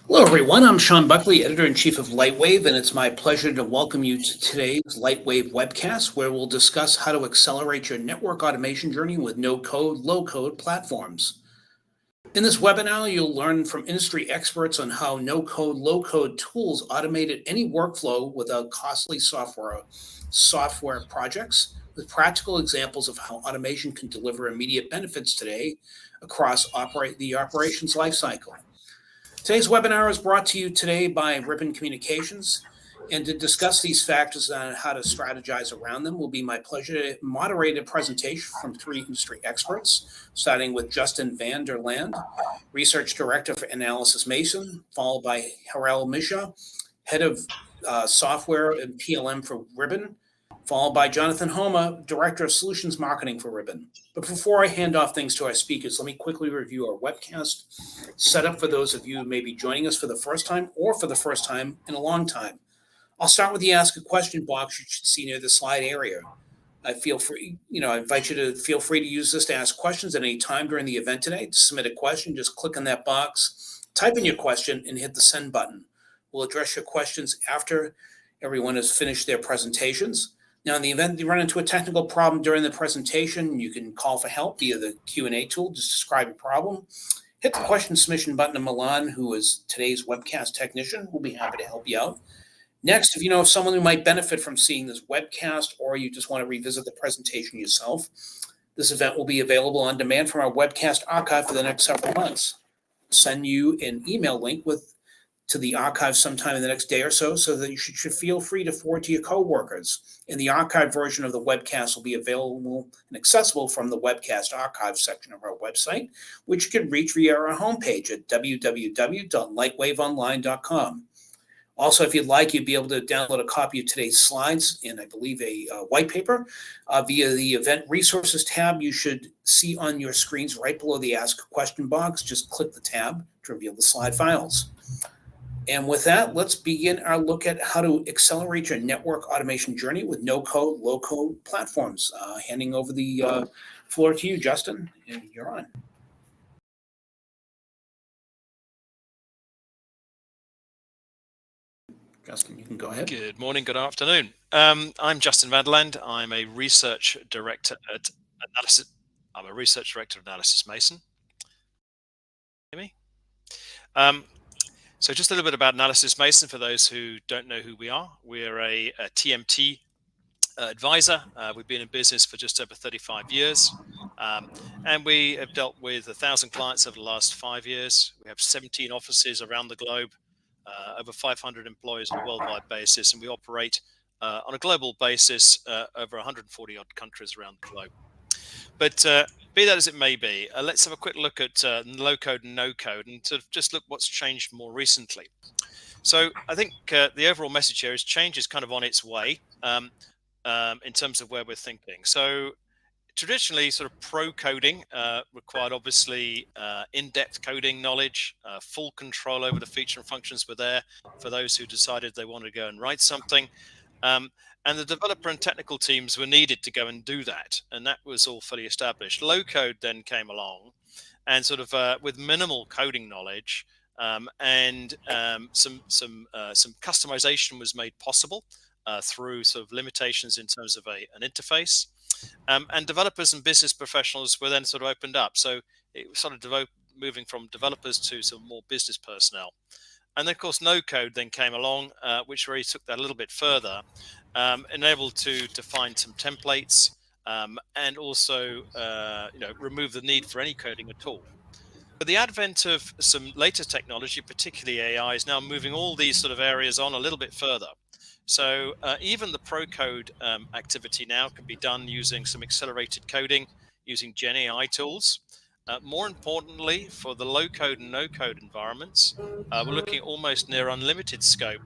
Hello, everyone. I'm Sean Buckley, editor-in-chief of Lightwave, and it's my pleasure to welcome you to today's Lightwave webcast, where we'll discuss how to accelerate your network automation journey with no-code, low-code platforms. In this webinar, you'll learn from industry experts on how no-code, low-code tools automated any workflow without costly software projects, with practical examples of how automation can deliver immediate benefits today across the operations lifecycle. Today's webinar is brought to you today by Ribbon Communications. And to discuss these factors and how to strategize around them will be my pleasure to moderate a presentation from three industry experts, starting with Justin van der Land, Research Director for Analysys Mason, followed by Harel Misha, Head of Software and PLM for Ribbon, followed by Jonathan Homa, Director of Solutions Marketing for Ribbon. But before I hand off things to our speakers, let me quickly review our webcast setup for those of you who may be joining us for the first time or for the first time in a long time. I'll start with the Ask a Question box you should see near the slide area. I invite you to feel free to use this to ask questions at any time during the event today. To submit a question, just click on that box, type in your question, and hit the send button. We'll address your questions after everyone has finished their presentations. Now, in the event you run into a technical problem during the presentation, you can call for help via the Q&A tool. Just describe your problem. Hit the question submission button, and Milan, who is today's webcast technician, will be happy to help you out. Next, if you know of someone who might benefit from seeing this webcast, or you just want to revisit the presentation yourself, this event will be available on demand from our webcast archive for the next several months. Send you an email link to the archive sometime in the next day or so that you should feel free to forward to your coworkers. And the archive version of the webcast will be available and accessible from the webcast archive section of our website, which you can reach via our homepage at www.lightwaveonline.com. Also, if you'd like, you'd be able to download a copy of today's slides and I believe a white paper via the Event Resources tab you should see on your screens right below the Ask a Question box. Just click the tab to reveal the slide files. And with that, let's begin our look at how to accelerate your network automation journey with no-code, low-code platforms. Handing over the floor to you, Justin, and you're on. Justin, you can go ahead. Good morning, good afternoon. I'm Justin van der Land. I'm a research director at Analysys. I'm a research director at Analysys Mason. Hear me? So just a little bit about Analysys Mason for those who don't know who we are. We're a TMT advisor. We've been in business for just over 35 years. And we have dealt with 1,000 clients over the last 5 years. We have 17 offices around the globe, over 500 employees on a worldwide basis, and we operate on a global basis over 140 odd countries around the globe. But be that as it may be, let's have a quick look at low code and no code and sort of just look what's changed more recently. So I think the overall message here is change is kind of on its way in terms of where we're thinking. So traditionally, sort of pro coding required obviously in-depth coding knowledge, full control over the feature and functions were there for those who decided they wanted to go and write something. And the developer and technical teams were needed to go and do that. And that was all fully established. Low code then came along and sort of with minimal coding knowledge and some customization was made possible through sort of limitations in terms of an interface. And developers and business professionals were then sort of opened up. So it was sort of moving from developers to some more business personnel. And then, of course, no code then came along, which really took that a little bit further, enabled to define some templates and also remove the need for any coding at all. But the advent of some later technology, particularly AI, is now moving all these sort of areas on a little bit further. So even the pro code activity now can be done using some accelerated coding, using Gen AI tools. More importantly, for the low code and no code environments, we're looking at almost near unlimited scope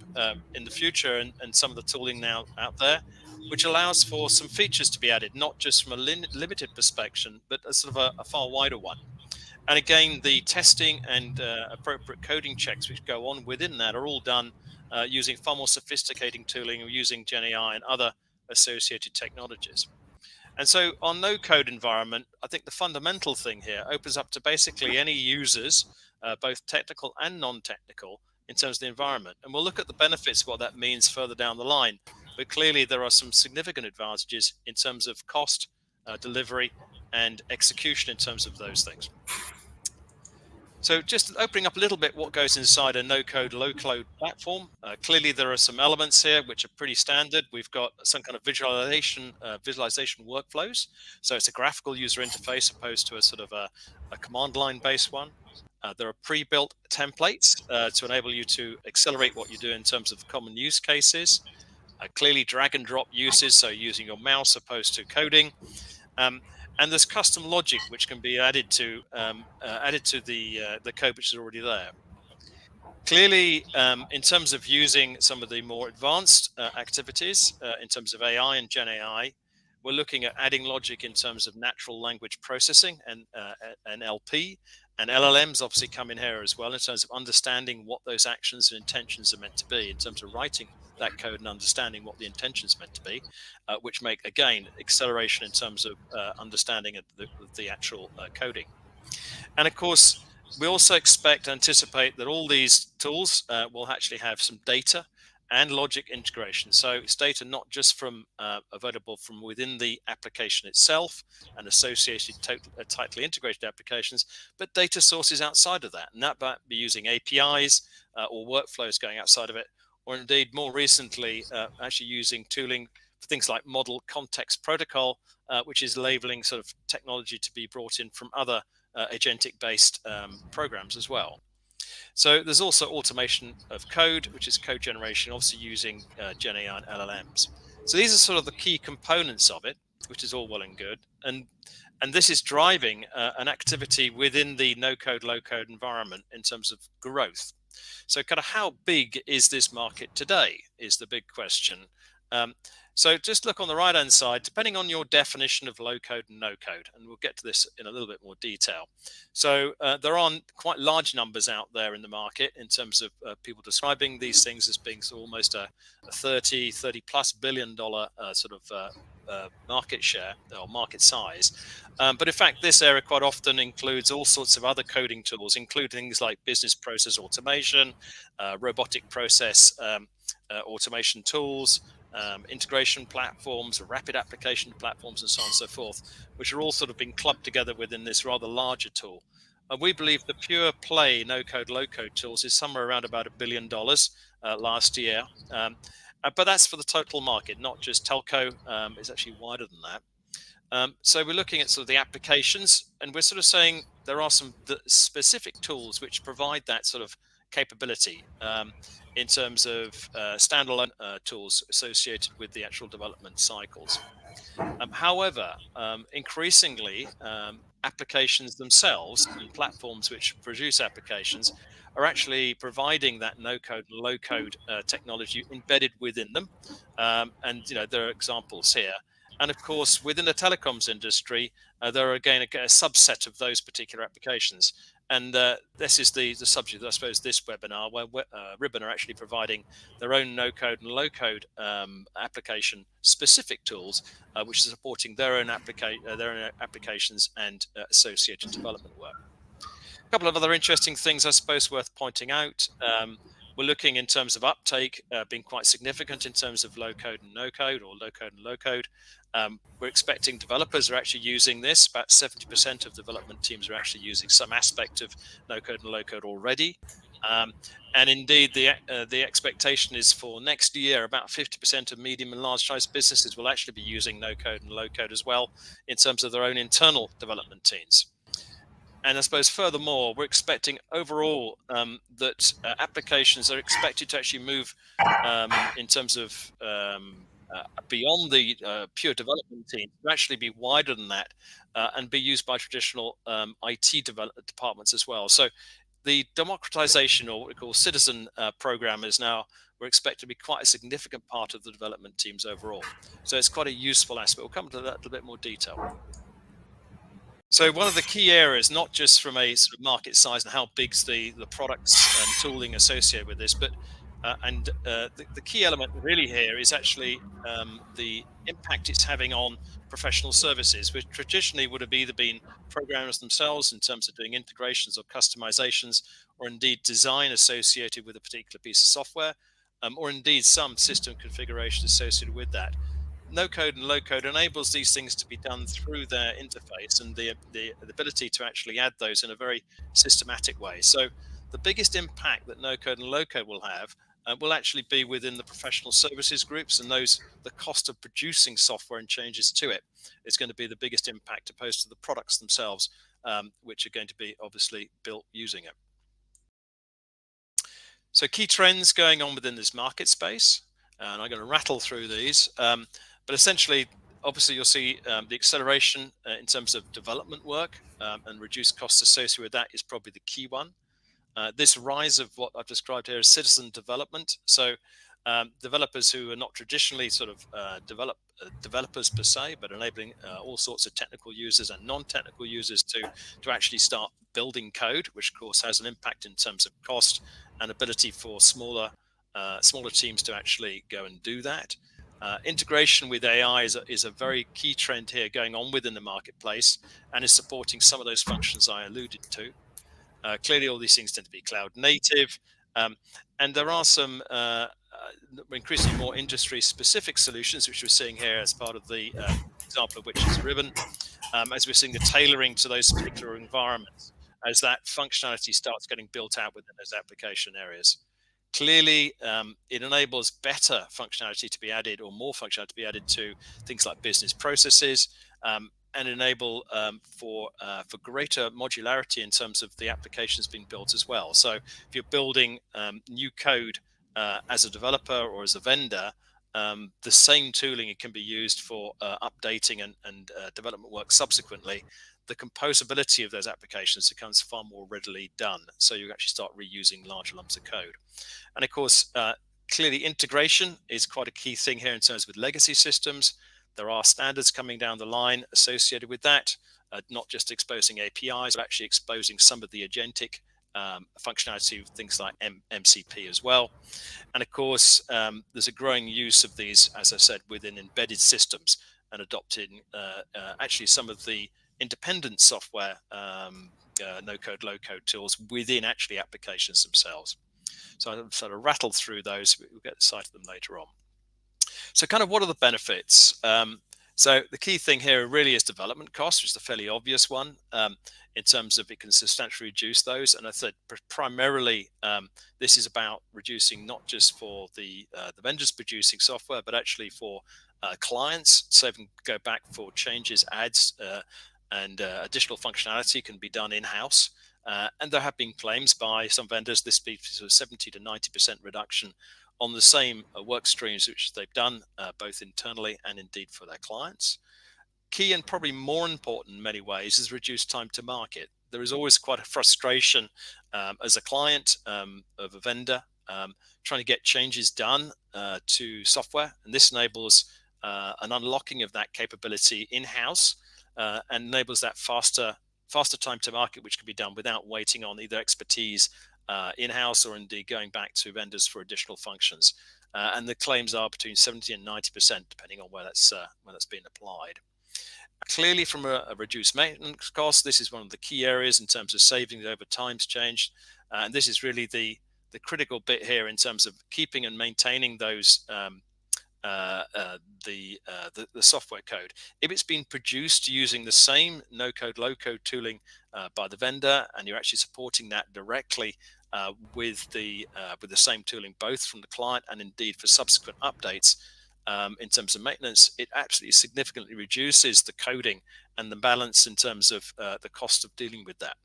in the future and some of the tooling now out there, which allows for some features to be added, not just from a limited perspective, but a sort of a far wider one. And again, the testing and appropriate coding checks which go on within that are all done using far more sophisticated tooling or using Gen AI and other associated technologies. And so on no code environment, I think the fundamental thing here opens up to basically any users, both technical and non-technical, in terms of the environment. And we'll look at the benefits, what that means further down the line. But clearly, there are some significant advantages in terms of cost, delivery, and execution in terms of those things. So just opening up a little bit what goes inside a no-code, low-code platform. Clearly, there are some elements here which are pretty standard. We've got some kind of visualization workflows. So it's a graphical user interface opposed to a sort of a command line based one. There are pre-built templates to enable you to accelerate what you do in terms of common use cases. Clearly, drag and drop uses, so using your mouse opposed to coding. And there's custom logic which can be added to the code which is already there. Clearly, in terms of using some of the more advanced activities in terms of AI and Gen AI, we're looking at adding logic in terms of natural language processing and NLP, and LLMs obviously come in here as well in terms of understanding what those actions and intentions are meant to be in terms of writing that code and understanding what the intention is meant to be, which make, again, acceleration in terms of understanding of the actual coding. And of course, we also expect, anticipate that all these tools will actually have some data and logic integration. So it's data not just from available from within the application itself and associated tightly integrated applications, but data sources outside of that. And that might be using APIs or workflows going outside of it, or indeed more recently, actually using tooling for things like model context protocol, which is labeling sort of technology to be brought in from other agentic-based programs as well. So there's also automation of code, which is code generation, obviously using Gen AI and LLMs. So these are sort of the key components of it, which is all well and good. And this is driving an activity within the no-code, low-code environment in terms of growth. So kind of how big is this market today is the big question. So just look on the right-hand side, depending on your definition of low-code and no-code, and we'll get to this in a little bit more detail. So there are quite large numbers out there in the market in terms of people describing these things as being almost a $30 plus billion sort of market share or market size. But in fact, this area quite often includes all sorts of other coding tools, including things like business process automation, robotic process automation tools, integration platforms, rapid application platforms, and so on and so forth, which are all sort of being clubbed together within this rather larger tool. We believe the pure play no-code, low-code tools is somewhere around about $1 billion last year. But that's for the total market, not just telco. It's actually wider than that. So we're looking at sort of the applications, and we're sort of saying there are some specific tools which provide that sort of capability in terms of standalone tools associated with the actual development cycles. However, increasingly, applications themselves and platforms which produce applications are actually providing that no-code and low-code technology embedded within them. And there are examples here. And of course, within the telecoms industry, there are again a subset of those particular applications. And this is the subject, I suppose, this webinar, where Ribbon are actually providing their own no-code and low-code application-specific tools, which are supporting their own applications and associated development work. A couple of other interesting things, I suppose, worth pointing out. We're looking in terms of uptake being quite significant in terms of low-code and no-code, or low-code and low-code. We're expecting developers are actually using this. About 70% of development teams are actually using some aspect of no-code and low-code already. And indeed, the expectation is for next year, about 50% of medium and large-sized businesses will actually be using no-code and low-code as well in terms of their own internal development teams. And I suppose furthermore, we're expecting overall that applications are expected to actually move in terms of beyond the pure development team to actually be wider than that and be used by traditional IT departments as well. So the democratization, or what we call citizen programmers now, we're expected to be quite a significant part of the development teams overall. So it's quite a useful aspect. We'll come to that in a little bit more detail. So one of the key areas, not just from a sort of market size and how big's the products and tooling associated with this, but The key element really here is actually the impact it's having on professional services, which traditionally would have either been programmers themselves in terms of doing integrations or customizations, or indeed design associated with a particular piece of software, or indeed some system configuration associated with that. No code and low code enables these things to be done through their interface, and the ability to actually add those in a very systematic way. So the biggest impact that no code and low code will have will actually be within the professional services groups, and those the cost of producing software and changes to it is going to be the biggest impact, opposed to the products themselves, which are going to be obviously built using it. So key trends going on within this market space, and I'm going to rattle through these, but essentially, obviously, you'll see the acceleration in terms of development work, and reduced costs associated with that is probably the key one. This rise of what I've described here as citizen development. So developers who are not traditionally sort of developers per se, but enabling all sorts of technical users and non-technical users to actually start building code, which of course has an impact in terms of cost and ability for smaller teams to actually go and do that. Integration with AI is a very key trend here going on within the marketplace, and is supporting some of those functions I alluded to. Clearly, all these things tend to be cloud native, and there are some increasingly more industry-specific solutions, which we're seeing here as part of the example of which is Ribbon, as we're seeing the tailoring to those particular environments as that functionality starts getting built out within those application areas. Clearly, it enables better functionality to be added, or more functionality to be added to things like business processes, and enable for greater modularity in terms of the applications being built as well. So if you're building new code as a developer or as a vendor, the same tooling can be used for updating and development work subsequently. The composability of those applications becomes far more readily done. So you actually start reusing larger lumps of code. And of course, clearly integration is quite a key thing here in terms with legacy systems. There are standards coming down the line associated with that, not just exposing APIs, but actually exposing some of the agentic functionality of things like MCP as well. And of course, there's a growing use of these, as I said, within embedded systems, and adopting actually some of the independent software, no-code, low-code tools within actually applications themselves. So I'll sort of rattle through those. We'll get the site of them later on. So kind of what are the benefits? So the key thing here really is development costs, which is a fairly obvious one, in terms of it can substantially reduce those. And I said primarily this is about reducing not just for the vendors producing software, but actually for clients, so they can go back for changes, adds, and additional functionality can be done in-house. And there have been claims by some vendors this be sort of 70 to 90% reduction on the same work streams which they've done both internally and indeed for their clients. Key and probably more important in many ways is reduced time to market. There is always quite a frustration as a client of a vendor trying to get changes done to software, and this enables an unlocking of that capability in-house and enables that faster time to market, which can be done without waiting on either expertise in-house or indeed going back to vendors for additional functions. And the claims are between 70 and 90%, depending on where that's being applied. Clearly, from a reduced maintenance cost, this is one of the key areas in terms of savings over time's changed. And this is really the critical bit here in terms of keeping and maintaining those the software code. If it's been produced using the same no-code, low-code tooling by the vendor, and you're actually supporting that directly with the same tooling, both from the client and indeed for subsequent updates, in terms of maintenance, it actually significantly reduces the coding and the balance in terms of the cost of dealing with that.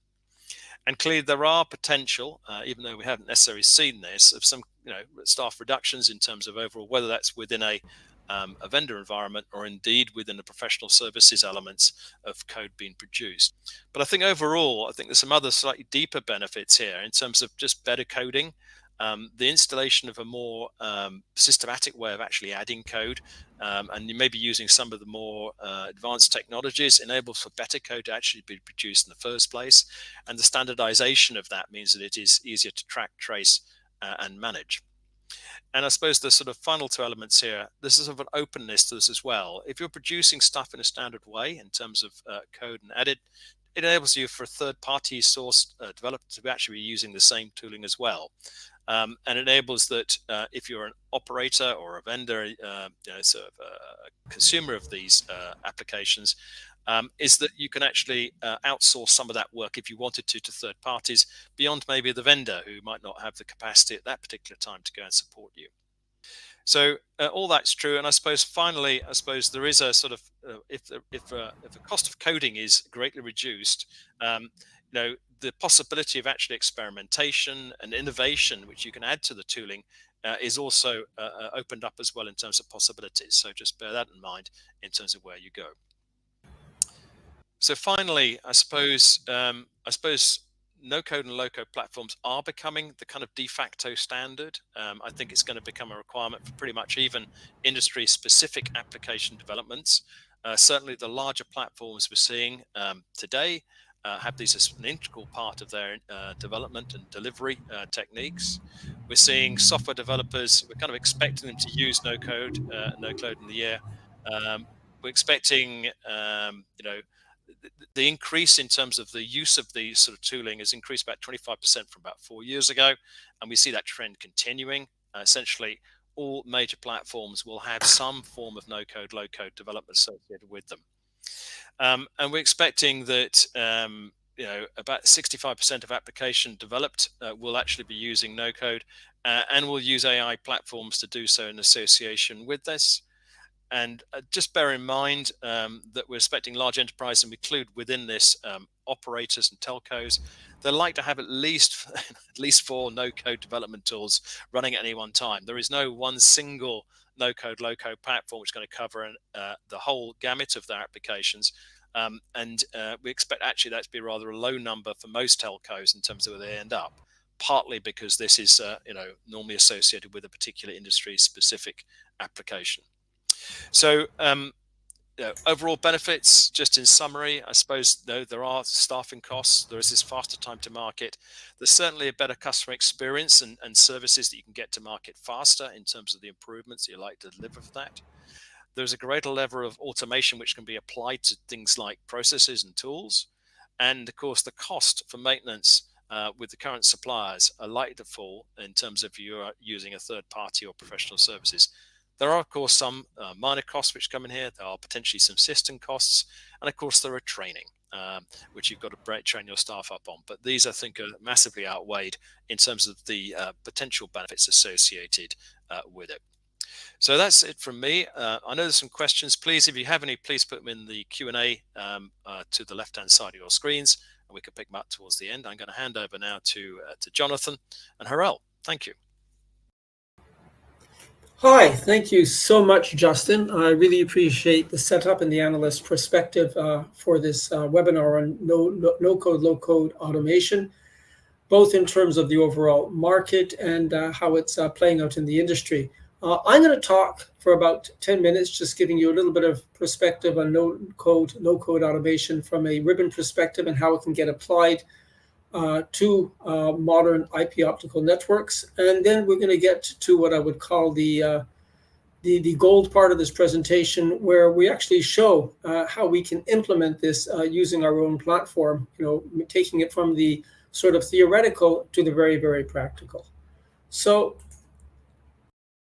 And clearly, there are potential, even though we haven't necessarily seen this, of some staff reductions in terms of overall, whether that's within a vendor environment or indeed within the professional services elements of code being produced. But I think overall, I think there's some other slightly deeper benefits here in terms of just better coding. The installation of a more systematic way of actually adding code, and you may be using some of the more advanced technologies, enables for better code to actually be produced in the first place. And the standardization of that means that it is easier to track, trace, and manage. And I suppose the sort of final two elements here, this is sort of an openness to this as well. If you're producing stuff in a standard way in terms of code and edit, it enables you for a third-party source developer to actually be using the same tooling as well. And enables that if you're an operator or a vendor, sort of a consumer of these applications, is that you can actually outsource some of that work if you wanted to third parties beyond maybe the vendor who might not have the capacity at that particular time to go and support you. So all that's true, and I suppose finally, there is a sort of if the cost of coding is greatly reduced, the possibility of actually experimentation and innovation, which you can add to the tooling, is also opened up as well in terms of possibilities. So just bear that in mind in terms of where you go. So finally, I suppose no code and low code platforms are becoming the kind of de facto standard. I think it's going to become a requirement for pretty much even industry specific application developments. Certainly the larger platforms we're seeing today have these as an integral part of their development and delivery techniques. We're seeing software developers, we're kind of expecting them to use no code in the year. We're expecting, the increase in terms of the use of these sort of tooling has increased about 25% from about 4 years ago. And we see that trend continuing. Essentially, all major platforms will have some form of no code, low code development associated with them. And we're expecting that about 65% of application developed will actually be using no code and will use AI platforms to do so in association with this. And just bear in mind that we're expecting large enterprise and include within this operators and telcos. They like to have at least 4 no-code development tools running at any one time. There is no one single no-code, low-code platform which is going to cover the whole gamut of their applications. And we expect actually that to be rather a low number for most telcos in terms of where they end up, partly because this is normally associated with a particular industry-specific application. So overall benefits, just in summary, I suppose there are staffing costs. There is this faster time to market. There's certainly a better customer experience and services that you can get to market faster in terms of the improvements you like to deliver for that. There's a greater level of automation which can be applied to things like processes and tools. And of course, the cost for maintenance with the current suppliers are likely to fall in terms of you are using a third party or professional services. There are, of course, some minor costs which come in here. There are potentially some system costs. And, of course, there are training, which you've got to train your staff up on. But these, I think, are massively outweighed in terms of the potential benefits associated with it. So that's it from me. I know there's some questions. Please, if you have any, please put them in the Q&A to the left-hand side of your screens, and we can pick them up towards the end. I'm going to hand over now to Jonathan and Harel. Thank you. Hi, thank you so much, Justin. I really appreciate the setup and the analyst perspective for this webinar on no-code, low-code automation, both in terms of the overall market and how it's playing out in the industry. I'm going to talk for about 10 minutes, just giving you a little bit of perspective on no-code, low-code automation from a ribbon perspective and how it can get applied to modern IP optical networks. And then we're going to get to what I would call the gold part of this presentation, where we actually show how we can implement this using our own platform, taking it from the sort of theoretical to the very, very practical. So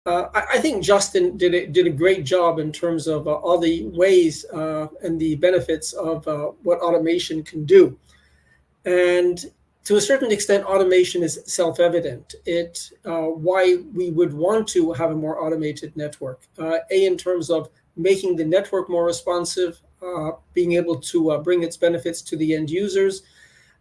I think Justin did a great job in terms of all the ways and the benefits of what automation can do. And to a certain extent, automation is self-evident. It's why we would want to have a more automated network. In terms of making the network more responsive, being able to bring its benefits to the end users,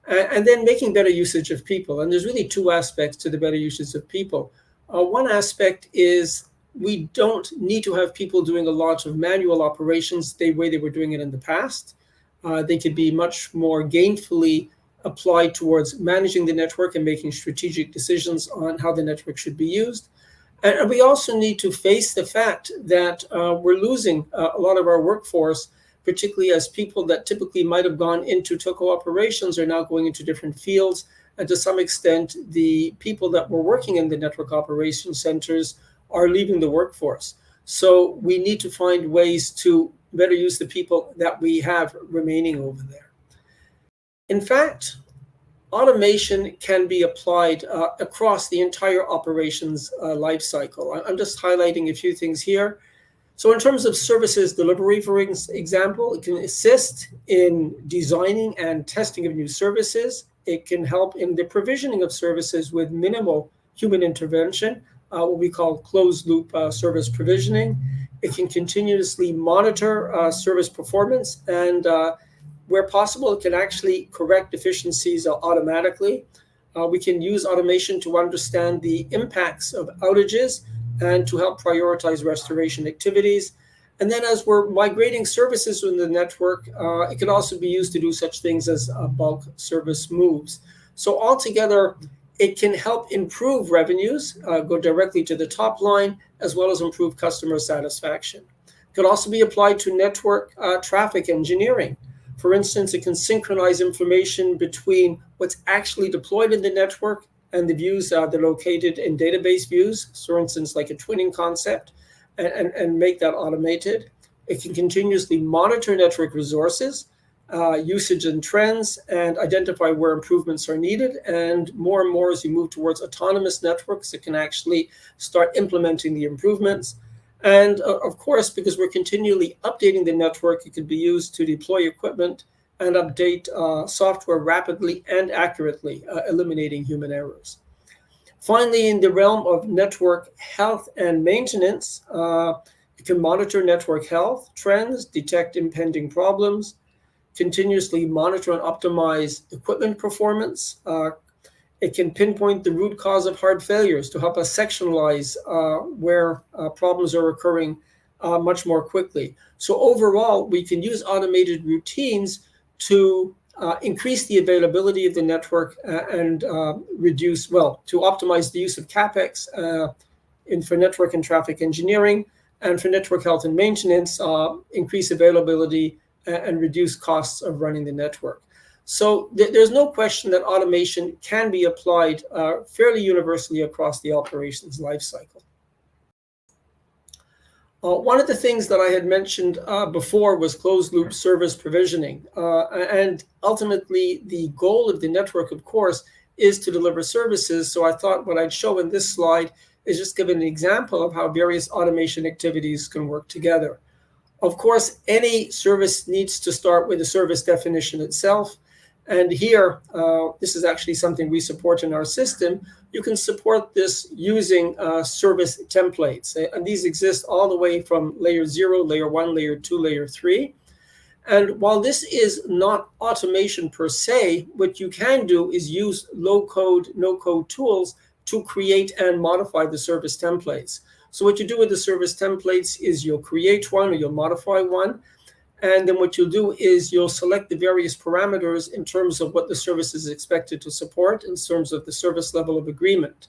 and then making better usage of people. And there's really 2 aspects to the better usage of people. One aspect is we don't need to have people doing a lot of manual operations the way they were doing it in the past. They could be much more gainfully applied towards managing the network and making strategic decisions on how the network should be used. And we also need to face the fact that we're losing a lot of our workforce, particularly as people that typically might have gone into telco operations are now going into different fields. and to some extent, the people that were working in the network operations centers are leaving the workforce. So we need to find ways to better use the people that we have remaining over there. In fact, automation can be applied across the entire operations life cycle. I'm just highlighting a few things here. So in terms of services delivery, for example, it can assist in designing and testing of new services. It can help in the provisioning of services with minimal human intervention, what we call closed loop service provisioning. It can continuously monitor service performance, and where possible, it can actually correct deficiencies automatically. We can use automation to understand the impacts of outages and to help prioritize restoration activities. And then as we're migrating services in the network, it can also be used to do such things as bulk service moves. So altogether, it can help improve revenues, go directly to the top line, as well as improve customer satisfaction. It could also be applied to network traffic engineering. For instance, it can synchronize information between what's actually deployed in the network and the views that are located in database views, for instance, like a twinning concept, and make that automated. It can continuously monitor network resources, usage and trends, and identify where improvements are needed. And more as you move towards autonomous networks, it can actually start implementing the improvements. And of course, because we're continually updating the network, it could be used to deploy equipment and update software rapidly and accurately, eliminating human errors. Finally, in the realm of network health and maintenance, it can monitor network health trends, detect impending problems, continuously monitor and optimize equipment performance. It can pinpoint the root cause of hard failures to help us sectionalize where problems are occurring much more quickly. So overall, we can use automated routines to increase the availability of the network and to optimize the use of CapEx for network and traffic engineering, and for network health and maintenance, increase availability and reduce costs of running the network. So there's no question that automation can be applied fairly universally across the operations lifecycle. One of the things that I had mentioned before was closed loop service provisioning. And ultimately, the goal of the network, of course, is to deliver services. So I thought what I'd show in this slide is just give an example of how various automation activities can work together. Of course, any service needs to start with a service definition itself. And here, this is actually something we support in our system. You can support this using service templates. And these exist all the way from layer 0, layer 1, layer 2, layer 3. And while this is not automation per se, what you can do is use low-code, no-code tools to create and modify the service templates. So what you do with the service templates is you'll create one or you'll modify one. And then what you'll do is you'll select the various parameters in terms of what the service is expected to support in terms of the service level of agreement.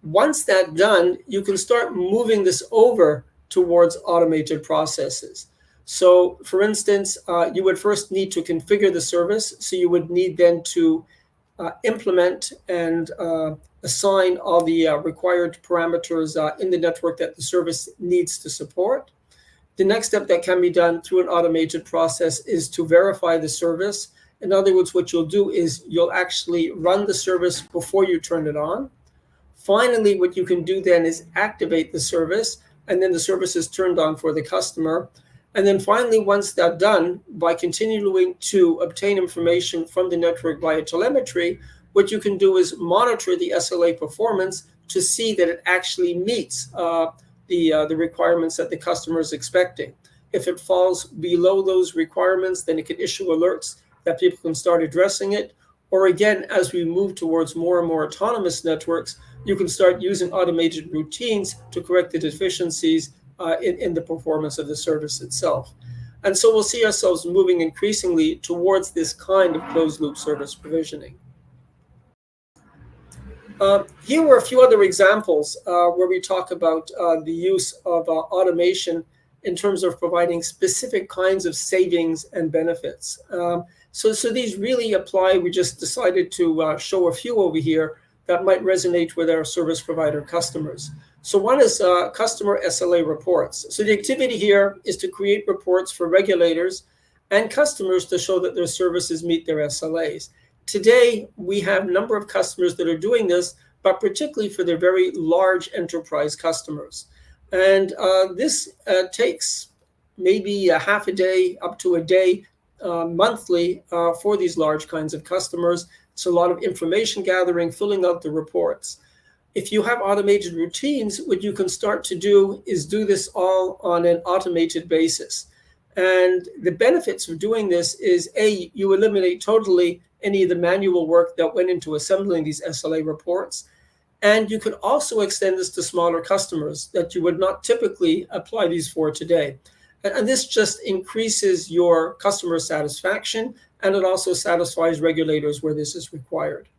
Once that's done, you can start moving this over towards automated processes. So for instance, you would first need to configure the service. So you would need then to implement and assign all the required parameters in the network that the service needs to support. The next step that can be done through an automated process is to verify the service. In other words, what you'll do is you'll actually run the service before you turn it on. Finally, what you can do then is activate the service, and then the service is turned on for the customer. And then finally, once that's done, by continuing to obtain information from the network via telemetry, what you can do is monitor the SLA performance to see that it actually meets the requirements that the customer is expecting. If it falls below those requirements, then it can issue alerts that people can start addressing it. Or again, as we move towards more and more autonomous networks, you can start using automated routines to correct the deficiencies in the performance of the service itself. And so we'll see ourselves moving increasingly towards this kind of closed loop service provisioning. Here were a few other examples where we talk about the use of automation in terms of providing specific kinds of savings and benefits. So these really apply. We just decided to show a few over here that might resonate with our service provider customers. So one is customer SLA reports. So the activity here is to create reports for regulators and customers to show that their services meet their SLAs. Today, we have a number of customers that are doing this, but particularly for their very large enterprise customers. And this takes maybe a half a day up to a day monthly for these large kinds of customers. It's a lot of information gathering, filling out the reports. If you have automated routines, what you can start to do is do this all on an automated basis. And the benefits of doing this is, A, you eliminate totally any of the manual work that went into assembling these SLA reports. And you could also extend this to smaller customers that you would not typically apply these for today. And this just increases your customer satisfaction, and it also satisfies regulators where this is required.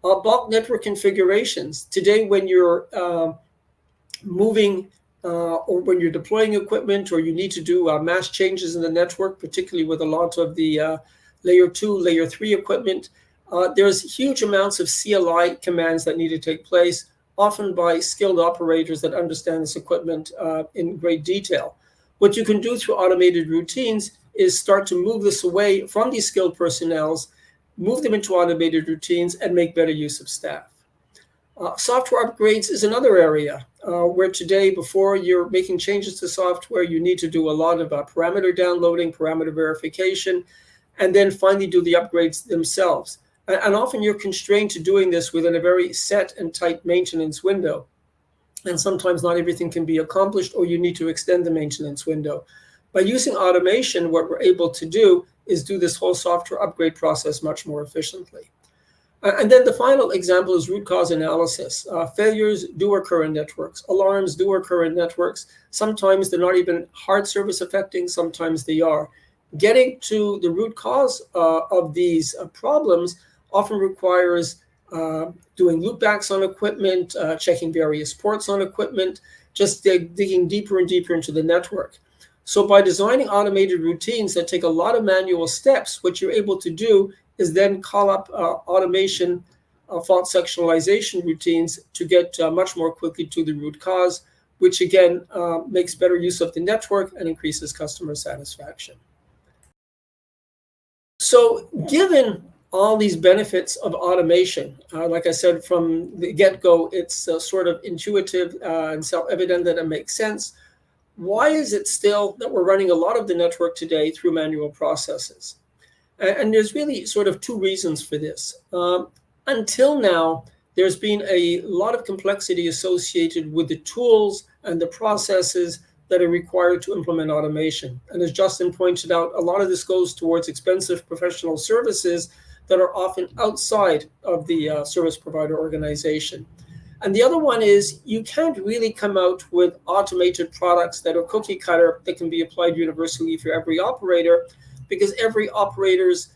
Bulk network configurations. Today, when you're moving or when you're deploying equipment, or you need to do mass changes in the network, particularly with a lot of the layer 2, layer 3 equipment, there's huge amounts of CLI commands that need to take place, often by skilled operators that understand this equipment in great detail. What you can do through automated routines is start to move this away from these skilled personnel, move them into automated routines, and make better use of staff. Software upgrades is another area where today, before you're making changes to software, you need to do a lot of parameter downloading, parameter verification, and then finally do the upgrades themselves. And often you're constrained to doing this within a very set and tight maintenance window. And sometimes not everything can be accomplished, or you need to extend the maintenance window. By using automation, what we're able to do is do this whole software upgrade process much more efficiently. And then the final example is root cause analysis. Failures do occur in networks. Alarms do occur in networks. Sometimes they're not even hard service affecting, sometimes they are. Getting to the root cause of these problems often requires doing loopbacks on equipment, checking various ports on equipment, just digging deeper and deeper into the network. So by designing automated routines that take a lot of manual steps, what you're able to do is then call up automation fault sectionalization routines to get much more quickly to the root cause, which again makes better use of the network and increases customer satisfaction. So given all these benefits of automation, like I said from the get-go, it's sort of intuitive and self-evident that it makes sense. Why is it still that we're running a lot of the network today through manual processes? And there's really sort of two reasons for this. Until now, there's been a lot of complexity associated with the tools and the processes that are required to implement automation. And as Justin pointed out, a lot of this goes towards expensive professional services that are often outside of the service provider organization. And the other one is you can't really come out with automated products that are cookie cutter that can be applied universally for every operator, because every operator's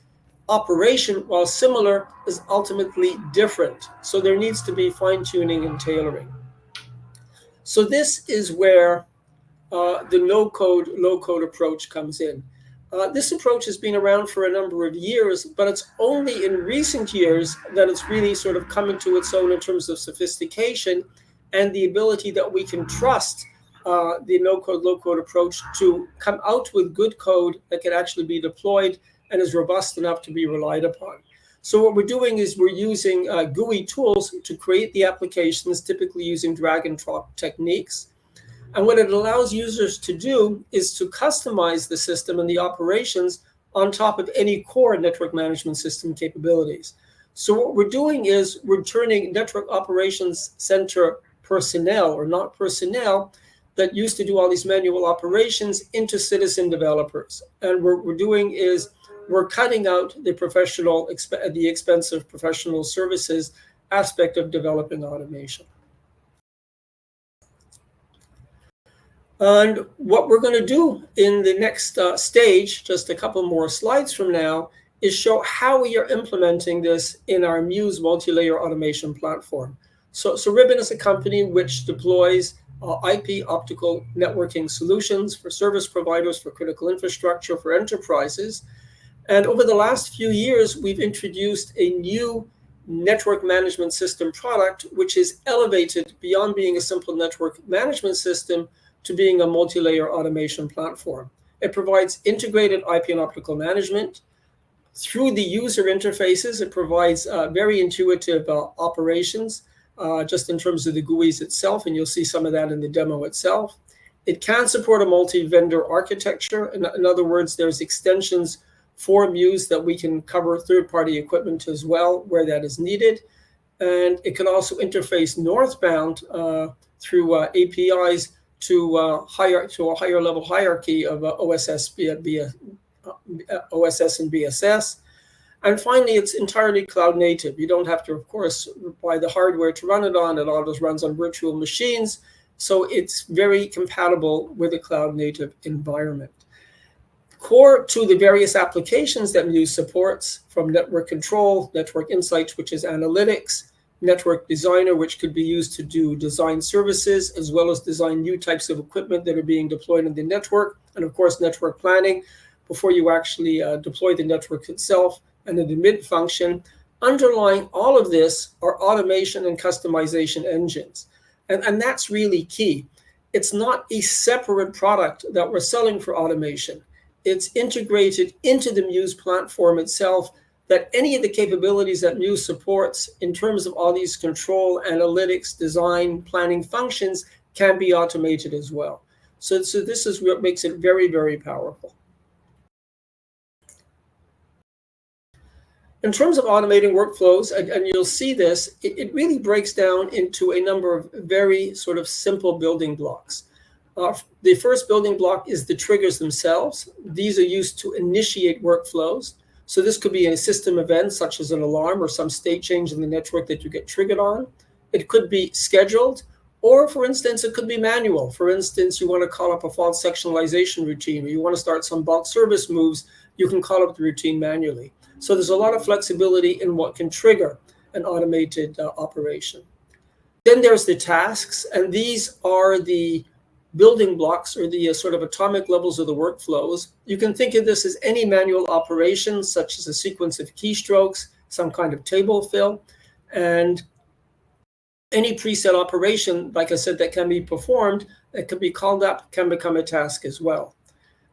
operation, while similar, is ultimately different. So there needs to be fine-tuning and tailoring. So this is where the no-code, low-code approach comes in. This approach has been around for a number of years, but it's only in recent years that it's really sort of come into its own in terms of sophistication and the ability that we can trust the no-code, low-code approach to come out with good code that can actually be deployed and is robust enough to be relied upon. So what we're doing is we're using GUI tools to create the applications, typically using drag and drop techniques. And what it allows users to do is to customize the system and the operations on top of any core network management system capabilities. So what we're doing is we're turning network operations center personnel, or not personnel, that used to do all these manual operations into citizen developers. And what we're doing is we're cutting out the expensive professional services aspect of developing automation. And what we're going to do in the next stage, just a couple more slides from now, is show how we are implementing this in our Muse multi-layer automation platform. So Ribbon is a company which deploys IP optical networking solutions for service providers, for critical infrastructure, for enterprises. And over the last few years, we've introduced a new network management system product, which is elevated beyond being a simple network management system to being a multi-layer automation platform. It provides integrated IP and optical management. Through the user interfaces, it provides very intuitive operations, just in terms of the GUIs itself, and you'll see some of that in the demo itself. It can support a multi-vendor architecture. In other words, there's extensions for Muse that we can cover third-party equipment as well where that is needed. And it can also interface northbound through APIs to a higher level hierarchy of OSS and BSS. And finally, it's entirely cloud native. You don't have to, of course, buy the hardware to run it on. It all just runs on virtual machines. So it's very compatible with a cloud native environment. Core to the various applications that Muse supports, from network control, network insights, which is analytics, network designer, which could be used to do design services, as well as design new types of equipment that are being deployed in the network, and of course, network planning before you actually deploy the network itself, and then the mid function. Underlying all of this are automation and customization engines. And that's really key. It's not a separate product that we're selling for automation. It's integrated into the Muse platform itself, that any of the capabilities that Muse supports in terms of all these control, analytics, design, planning functions can be automated as well. So this is what makes it very, very powerful. In terms of automating workflows, and you'll see this, it really breaks down into a number of very sort of simple building blocks. The first building block is the triggers themselves. These are used to initiate workflows. So this could be a system event, such as an alarm or some state change in the network that you get triggered on. It could be scheduled, or for instance, it could be manual. For instance, you want to call up a fault sectionalization routine, or you want to start some bulk service moves, you can call up the routine manually. So there's a lot of flexibility in what can trigger an automated operation. Then there's the tasks, and these are the building blocks, or the sort of atomic levels of the workflows. You can think of this as any manual operation, such as a sequence of keystrokes, some kind of table fill, and any preset operation, like I said, that can be performed, that can be called up, can become a task as well.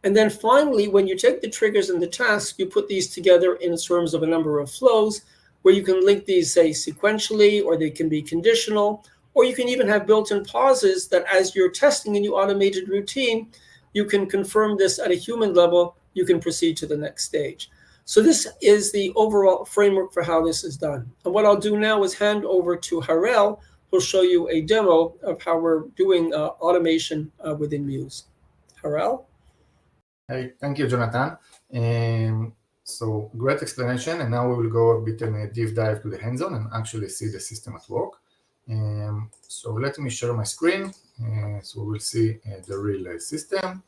And then finally, when you take the triggers and the tasks, you put these together in terms of a number of flows, where you can link these, say, sequentially, or they can be conditional, or you can even have built-in pauses that as you're testing a new automated routine, you can confirm this at a human level, you can proceed to the next stage. So this is the overall framework for how this is done. And what I'll do now is hand over to Harel, who'll show you a demo of how we're doing automation within Muse. Harel? Hey, thank you, Jonathan. So great explanation, and now we will go a bit in a deep dive to the hands-on and actually see the system at work. So let me share my screen, so we'll see the real system.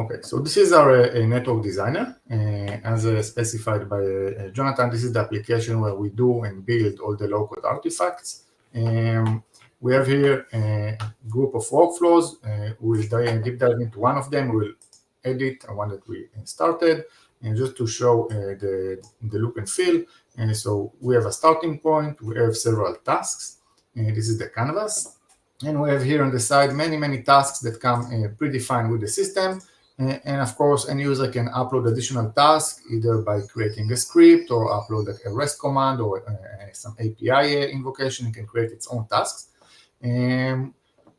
Okay, so this is our network designer, as specified by Jonathan. This is the application where we do and build all the low-code artifacts. We have here a group of workflows. We'll deep dive into one of them. We'll edit one that we started, and just to show the look and feel. So we have a starting point. We have several tasks. This is the canvas. And we have here on the side many tasks that come predefined with the system. And of course, any user can upload additional tasks, either by creating a script or upload a REST command or some API invocation. It can create its own tasks.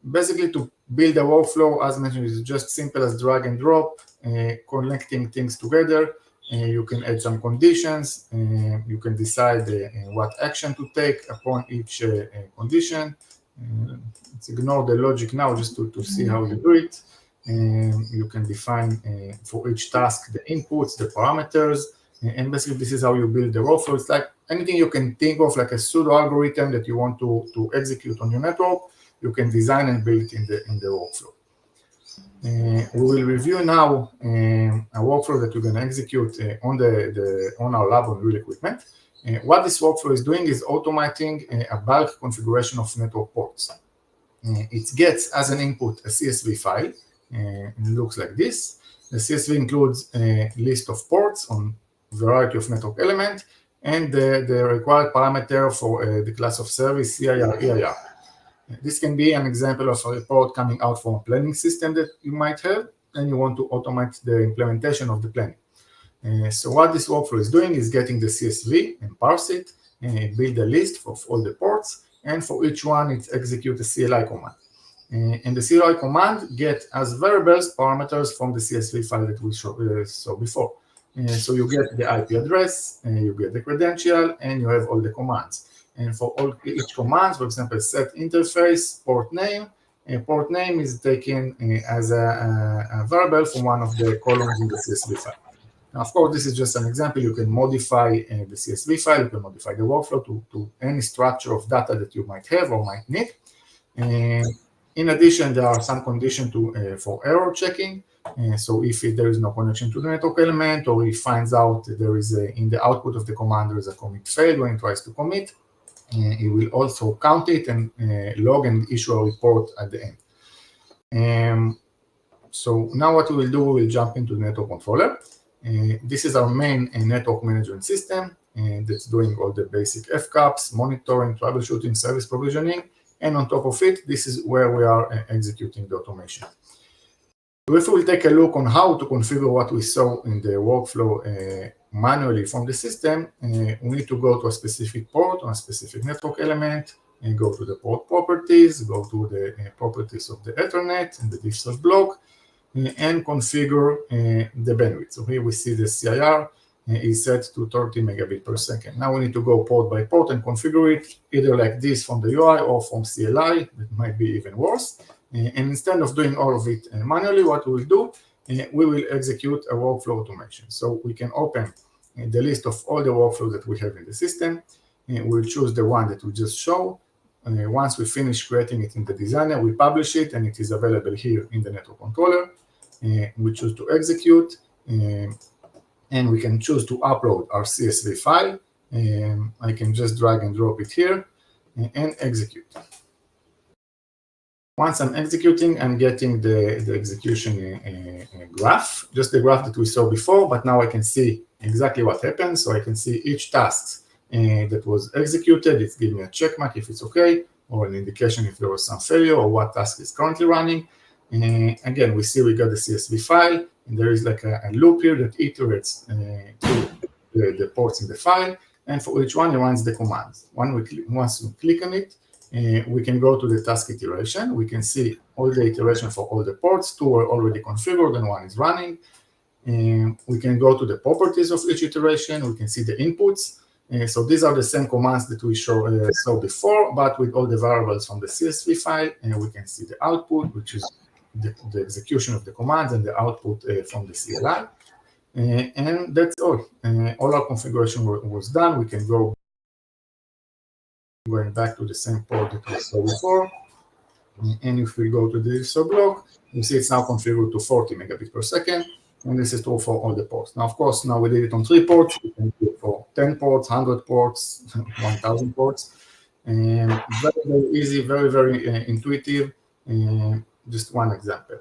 Basically, to build a workflow, as mentioned, is just simple as drag and drop, connecting things together. You can add some conditions. You can decide what action to take upon each condition. Let's ignore the logic now, just to see how you do it. You can define for each task the inputs, the parameters, and basically this is how you build the workflow. It's like anything you can think of, like a pseudo algorithm that you want to execute on your network, you can design and build it in the workflow. We will review now a workflow that we're going to execute on our lab on real equipment. What this workflow is doing is automating a bulk configuration of network ports. It gets as an input a CSV file It looks like this. The CSV includes a list of ports on a variety of network elements and the required parameter for the class of service, CIR, EIR. This can be an example of a report coming out from a planning system that you might have, and you want to automate the implementation of the planning. So what this workflow is doing is getting the CSV and parse it, build a list of all the ports, and for each one, it executes a CLI command. And the CLI command get as variables parameters from the CSV file that we saw before. So you get the IP address, you get the credential, and you have all the commands. And for each command, for example, set interface, port name is taken as a variable from one of the columns in the CSV file. Now, of course, this is just an example. You can modify the CSV file, you can modify the workflow to any structure of data that you might have or might need. In addition, there are some conditions for error checking. So if there is no connection to the network element, or he finds out that there is in the output of the command there is a commit failed when he tries to commit, he will also count it and log and issue a report at the end. So now what we will do, we will jump into the network controller. This is our main network management system that's doing all the basic FCAPs, monitoring, troubleshooting, service provisioning, and on top of it, this is where we are executing the automation. So if we take a look on how to configure what we saw in the workflow manually from the system, we need to go to a specific port on a specific network element, and go to the port properties, go to the properties of the Ethernet and the diffs block, and configure the bandwidth. So here we see the CIR is set to 30 megabit per second. Now we need to go port by port and configure it either like this from the UI or from CLI. That might be even worse. And instead of doing all of it manually, what we will do, we will execute a workflow automation. So we can open the list of all the workflows that we have in the system. We'll choose the one that we just showed. Once we finish creating it in the designer, we publish it, and it is available here in the network controller. We choose to execute, and we can choose to upload our CSV file. I can just drag and drop it here and execute. Once I'm executing, I'm getting the execution graph, just the graph that we saw before, but now I can see exactly what happened. So I can see each task that was executed. It's giving me a check mark if it's okay, or an indication if there was some failure or what task is currently running. Again, we see we got the CSV file, and there is like a loop here that iterates through the ports in the file, and for each one, it runs the commands. Once we click on it, we can go to the task iteration. We can see all the iteration for all the ports. 2 are already configured and 1 is running. We can go to the properties of each iteration. We can see the inputs. So these are the same commands that we saw before, but with all the variables from the CSV file. And we can see the output, which is the execution of the commands, and the output from the CLI. And that's all. All our configuration was done. We can go going back to the same port that we saw before. And if we go to the diffs block, you see it's now configured to 40 megabits per second. And this is true for all the ports. Now, of course, now we did it on 3 ports. We can do it for 10 ports, 100 ports, 1,000 ports. And very, very easy, very, very intuitive. Just one example.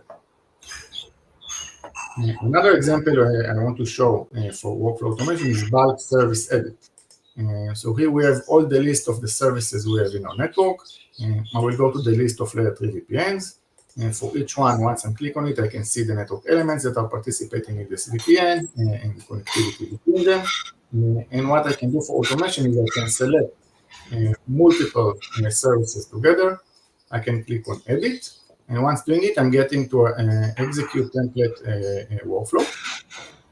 Another example I want to show for workflow automation is bulk service edit. So here we have all the list of the services we have in our network. I will go to the list of layer 3 VPNs. And for each one, once I click on it, I can see the network elements that are participating in this VPN and the connectivity between them. And what I can do for automation is I can select multiple services together. I can click on edit. And once doing it, I'm getting to an execute template workflow.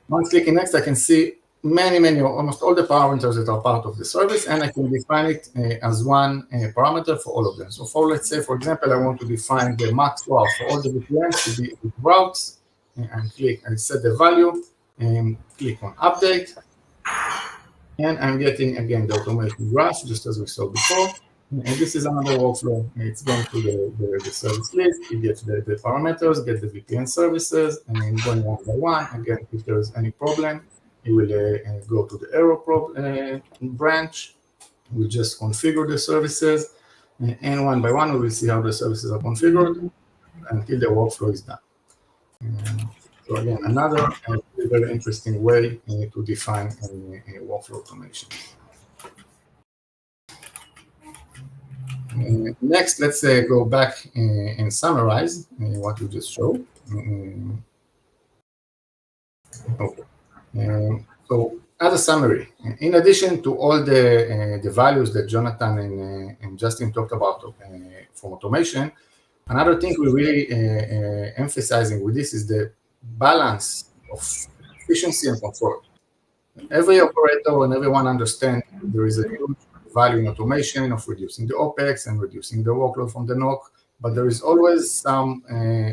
Once clicking next, I can see many, almost all the parameters that are part of the service, and I can define it as one parameter for all of them. So let's say, for example, I want to define the max route for all the VPNs to be routes, and set the value, and click on update. And I'm getting, again, the automation graph, just as we saw before. And this is another workflow. It's going to the service list. You get the parameters, get the VPN services, and then going one by one. Again, if there is any problem, you will go to the error branch. We'll just configure the services. And one by one, we will see how the services are configured until the workflow is done. So again, another very interesting way to define a workflow automation. Next, let's go back and summarize what we just showed. Okay. So as a summary, in addition to all the values that Jonathan and Justin talked about from automation, another thing we're really emphasizing with this is the balance of efficiency and control. Every operator and everyone understands there is a huge value in automation of reducing the OPEX and reducing the workload from the NOC, but there is always some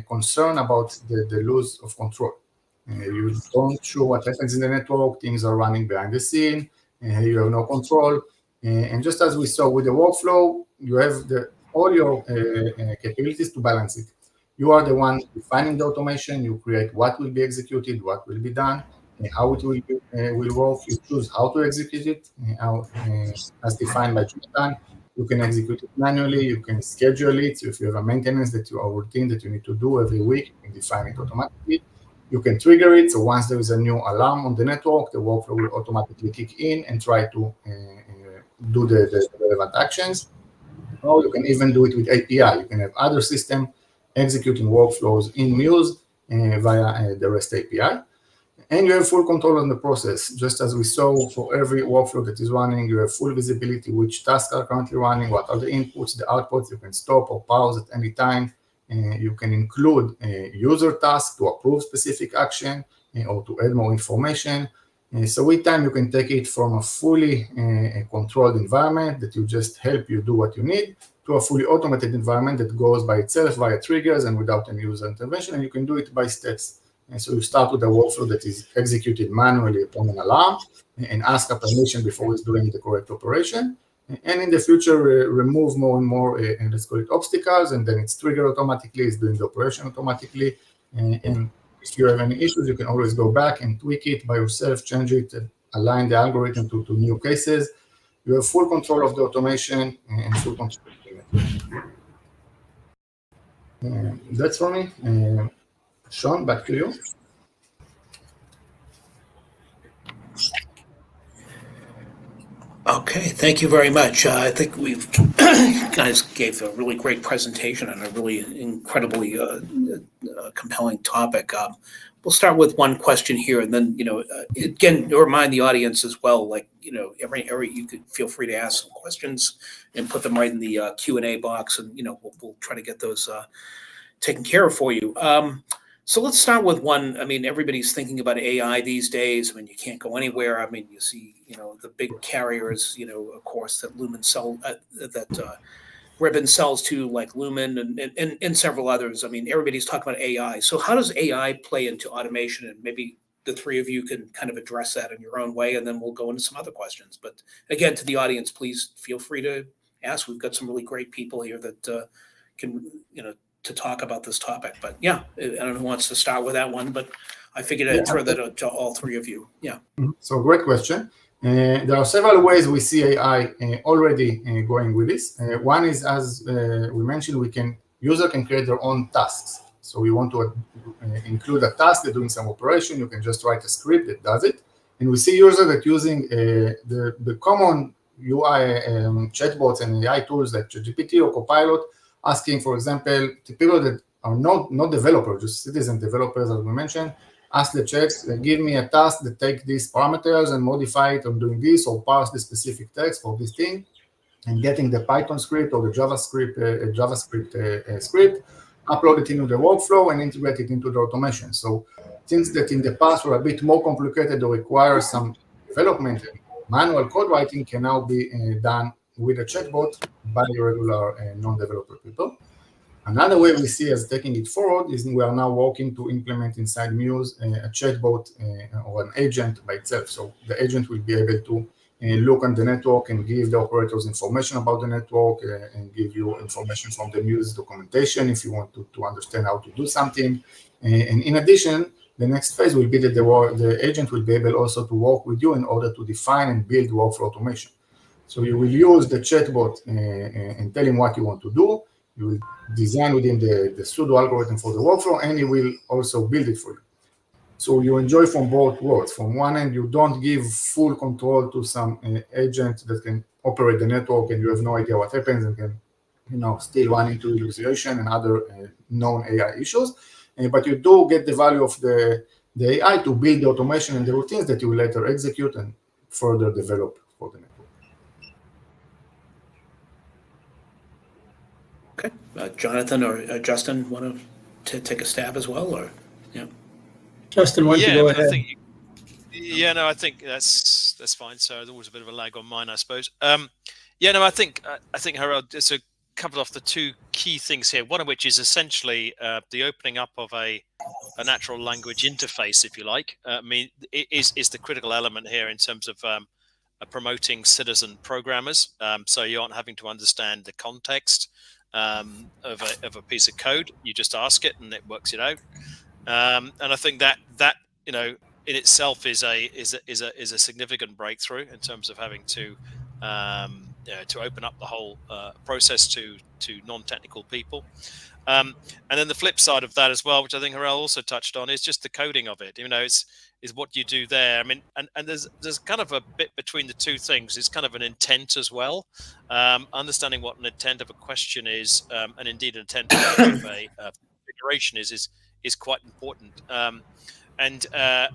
concern about the loss of control. You don't sure what happens in the network, things are running behind the scene, you have no control. And just as we saw with the workflow, you have all your capabilities to balance it. You are the one defining the automation, you create what will be executed, what will be done, how it will work, you choose how to execute it, as defined by Jonathan. You can execute it manually, you can schedule it. So if you have a maintenance or routine that you need to do every week, you can define it automatically. You can trigger it, so once there is a new alarm on the network, the workflow will automatically kick in and try to do the relevant actions. Or you can even do it with API. You can have other system executing workflows in Muse via the REST API. And you have full control on the process. Just as we saw, for every workflow that is running, you have full visibility which tasks are currently running, what are the inputs, the outputs. You can stop or pause at any time. You can include a user task to approve specific action or to add more information. So with time, you can take it from a fully controlled environment that will just help you do what you need to a fully automated environment that goes by itself via triggers and without any user intervention, and you can do it by steps. And so you start with a workflow that is executed manually upon an alarm and ask a permission before it's doing the correct operation. And in the future, remove more and more, and let's call it obstacles, and then it's triggered automatically, it's doing the operation automatically. And if you have any issues, you can always go back and tweak it by yourself, change it, align the algorithm to new cases. You have full control of the automation and full control of the network. That's for me. Sean, back to you. Okay, thank you very much. I think we've guys gave a really great presentation on a really incredibly compelling topic. We'll start with one question here, and then again, remind the audience as well. Like every you could feel free to ask some questions and put them right in the Q&A box, and we'll try to get those taken care of for you. So let's start with one. I mean, everybody's thinking about AI these days. I mean, you can't go anywhere. I mean, you see, the big carriers, of course, that Lumen sell, that Ribbon sells to, like Lumen and several others. I mean, everybody's talking about AI. So how does AI play into automation? And maybe the three of you can kind of address that in your own way, and then we'll go into some other questions. But again, to the audience, please feel free to ask. We've got some really great people here that can, to talk about this topic. But yeah, I don't know who wants to start with that one, but I figured I'd throw that to all three of you. Yeah. So great question. There are several ways we see AI already going with this. One is, as we mentioned, user can create their own tasks. So we want to include a task that doing some operation. You can just write a script that does it. And we see users that using the common UI chatbots and AI tools like ChatGPT or Copilot, asking, for example, to people that are not developers, just citizen developers, as we mentioned, ask the chat, give me a task that take these parameters and modify it on doing this, or parse the specific text for this thing, and getting the Python script or the JavaScript script, upload it into the workflow and integrate it into the automation. So things that in the past were a bit more complicated or require some development and manual code writing can now be done with a chatbot by regular non-developer people. Another way we see as taking it forward is we are now working to implement inside Muse a chatbot or an agent by itself. So the agent will be able to look on the network and give the operators information about the network and give you information from the Muse documentation if you want to understand how to do something. And in addition, the next phase will be that the agent will be able also to work with you in order to define and build workflow automation. So you will use the chatbot and tell him what you want to do. You will design within the pseudo algorithm for the workflow, and he will also build it for you. So you enjoy from both worlds. From one end, you don't give full control to some agent that can operate the network, and you have no idea what happens, and can, still run into hallucination and other known AI issues. But you do get the value of the AI to build the automation and the routines that you will later execute and further develop for the network. Okay, Jonathan or Justin want to take a stab as well, or yeah. Justin, why don't you go ahead? I think that's fine. So there's always a bit of a lag on mine, I suppose. I think Harold, it's a couple of the two key things here. One of which is essentially the opening up of a natural language interface, if you like. Is the critical element here in terms of promoting citizen programmers. So you aren't having to understand the context of a piece of code. You just ask it and it works it out. And I think that in itself is a significant breakthrough in terms of having to open up the whole process to non-technical people. And then the flip side of that as well, which I think Harel also touched on, is just the coding of it. Is what you do there. I mean, and there's kind of a bit between the two things. It's kind of an intent as well. Understanding what an intent of a question is, and indeed an intent of a configuration is quite important. And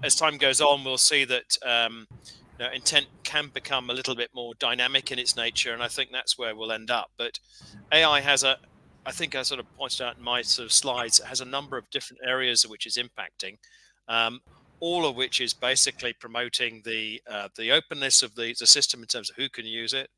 as time goes on, we'll see that intent can become a little bit more dynamic in its nature, and I think that's where we'll end up. But AI has I think I sort of pointed out in my sort of slides, it has a number of different areas which is impacting, all of which is basically promoting the openness of the system in terms of who can use it,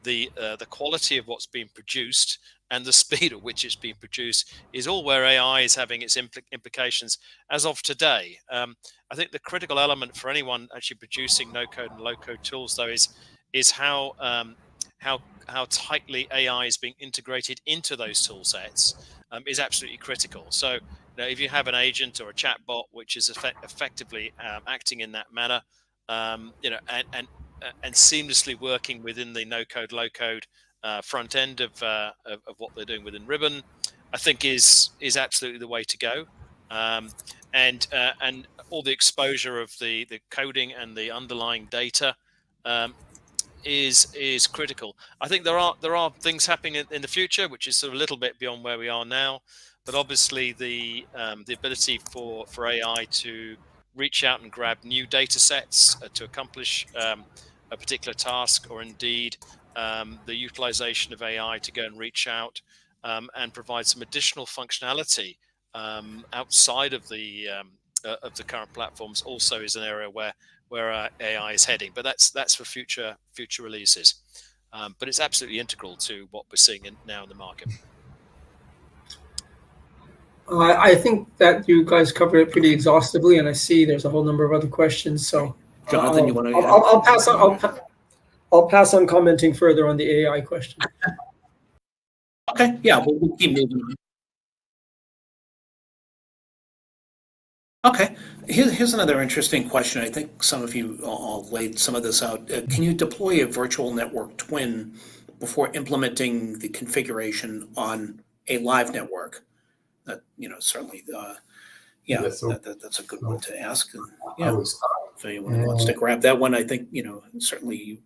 the quality of what's being produced, and the speed at which it's being produced is all where AI is having its implications as of today. I think the critical element for anyone actually producing no-code and low-code tools, though, is how tightly AI is being integrated into those tool sets is absolutely critical. So if you have an agent or a chatbot which is effectively acting in that manner, and seamlessly working within the no-code, low-code front end of what they're doing within Ribbon, I think is absolutely the way to go. And all the exposure of the coding and the underlying data is critical. I think there are things happening in the future which is sort of a little bit beyond where we are now, but obviously the ability for AI to reach out and grab new data sets to accomplish a particular task, or indeed the utilization of AI to go and reach out and provide some additional functionality outside of the current platforms also is an area where AI is heading. But that's for future releases. But it's absolutely integral to what we're seeing now in the market. I think that you guys covered it pretty exhaustively, and I see there's a whole number of other questions. So, Jonathan, you want to? I'll pass on. I'll pass on commenting further on the AI question. Okay, yeah, we'll keep moving on. Okay, here's another interesting question. I think some of you all laid some of this out. Can you deploy a virtual network twin before implementing the configuration on a live network? That certainly, Yes, so, that's a good one to ask. And, I will start. if anyone wants to grab that one, I think certainly.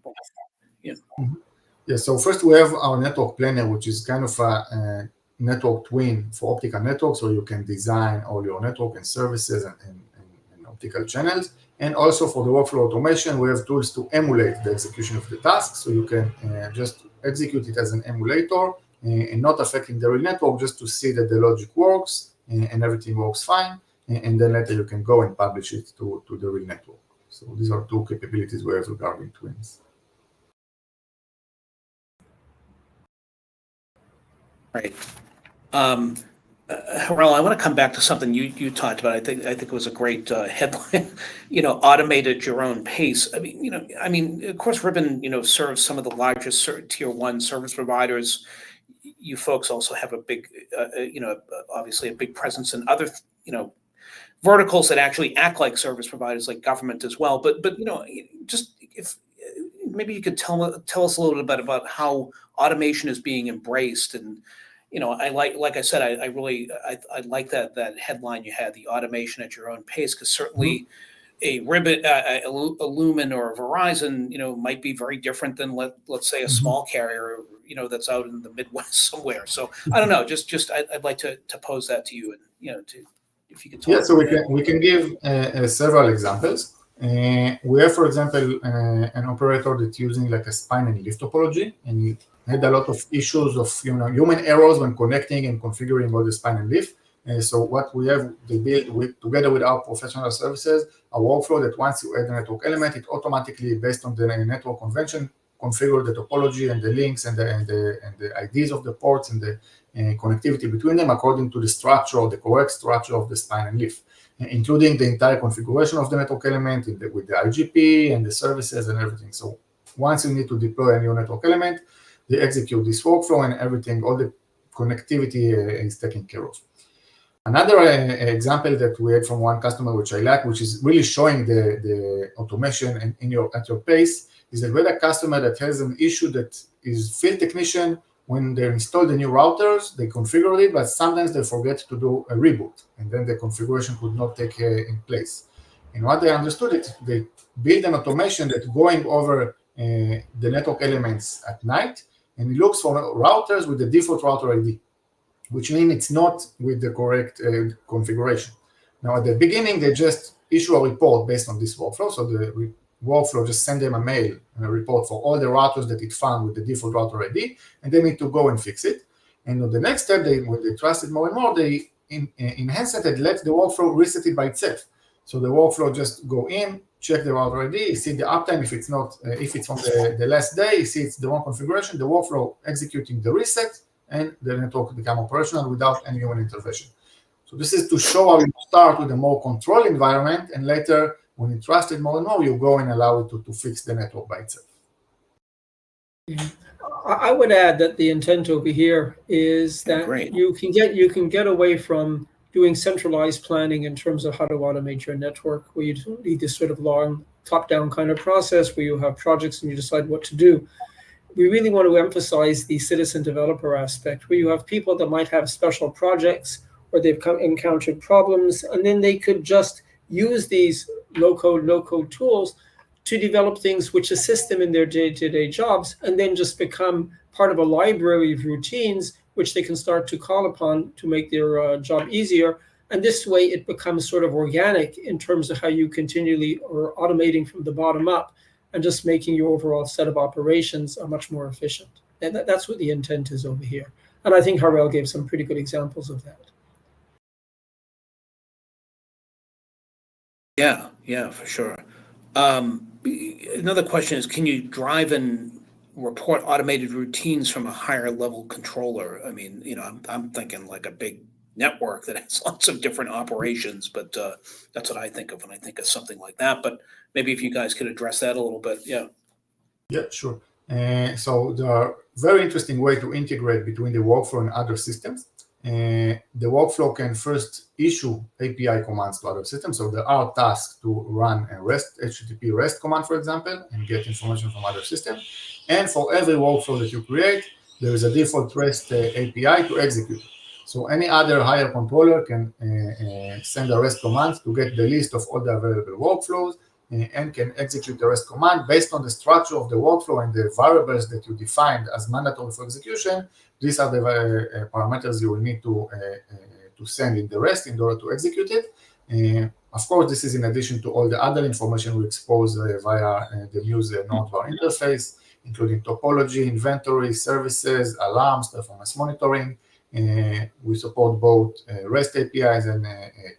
Yeah. So first we have our network planner, which is kind of a network twin for optical networks, where you can design all your network and services and optical channels. And also for the workflow automation, we have tools to emulate the execution of the task. So you can just execute it as an emulator and not affecting the real network, just to see that the logic works and everything works fine. And then later you can go and publish it to the real network. So these are two capabilities we have regarding twins. Right. Harel, I want to come back to something you talked about. I think it was a great headline. Automate at your own pace. I mean, of course, Ribbon, serves some of the largest tier 1 service providers. You folks also have a big, obviously a big presence in other, verticals that actually act like service providers, like government as well. But just if maybe you could tell us a little bit about how automation is being embraced, and like I said, I really like that headline you had, the automation at your own pace, because certainly a Ribbon, a Lumen or a Verizon, might be very different than let's say a small carrier, that's out in the Midwest somewhere. So I don't know, I'd like to pose that to you, and if you could talk. Yeah, so we can give several examples. We have, for example, an operator that's using like a spine and leaf topology, and he had a lot of issues of human errors when connecting and configuring all the spine and leaf. So what we have, they build together with our professional services, a workflow that once you add a network element, it automatically, based on the network convention, configure the topology and the links and the IDs of the ports and the connectivity between them according to the structure or the correct structure of the spine and leaf, including the entire configuration of the network element with the IGP and the services and everything. So once you need to deploy a new network element, they execute this workflow and everything, all the connectivity is taken care of. Another example that we had from one customer, which I like, which is really showing the automation at your pace, is that we had a customer that has an issue that is field technician. When they install the new routers, they configure it, but sometimes they forget to do a reboot, and then the configuration could not take in place. And what they understood is they build an automation that going over the network elements at night, and it looks for routers with the default router ID, which means it's not with the correct configuration. Now, at the beginning, they just issue a report based on this workflow. So the workflow just send them a mail and a report for all the routers that it found with the default router ID, and they need to go and fix it. And on the next step, when they trust it more and more, they enhance it and let the workflow reset it by itself. So the workflow just go in, check the router ID, see the uptime. If it's not, if it's on the last day, see it's the wrong configuration, the workflow executing the reset, and the network become operational without any human intervention. So this is to show how you start with a more controlled environment, and later, when you trust it more and more, you go and allow it to fix the network by itself. Yeah. I would add that the intent over here is that you can get away from doing centralized planning in terms of how to automate your network, where you don't need this sort of long top-down kind of process where you have projects and you decide what to do. We really want to emphasize the citizen developer aspect, where you have people that might have special projects or they've encountered problems, and then they could just use these low-code, no-code tools to develop things which assist them in their day-to-day jobs, and then just become part of a library of routines which they can start to call upon to make their job easier. And this way it becomes sort of organic in terms of how you continually are automating from the bottom up and just making your overall set of operations much more efficient. And that's what the intent is over here. And I think Harel gave some pretty good examples of that. Yeah, for sure. Another question is, can you drive and report automated routines from a higher level controller? I mean, I'm thinking like a big network that has lots of different operations, but that's what I think of when I think of something like that. But maybe if you guys could address that a little bit. Yeah, sure. So there are very interesting way to integrate between the workflow and other systems. The workflow can first issue API commands to other systems. So there are tasks to run a HTTP REST command, for example, and get information from other systems. And for every workflow that you create, there is a default REST API to execute. So any other higher controller can send a REST command to get the list of all the available workflows and can execute the REST command based on the structure of the workflow and the variables that you defined as mandatory for execution. These are the parameters you will need to send in the REST in order to execute it. Of course, this is in addition to all the other information we expose via the Muse Node-var interface, including topology, inventory, services, alarms, performance monitoring. We support both REST APIs and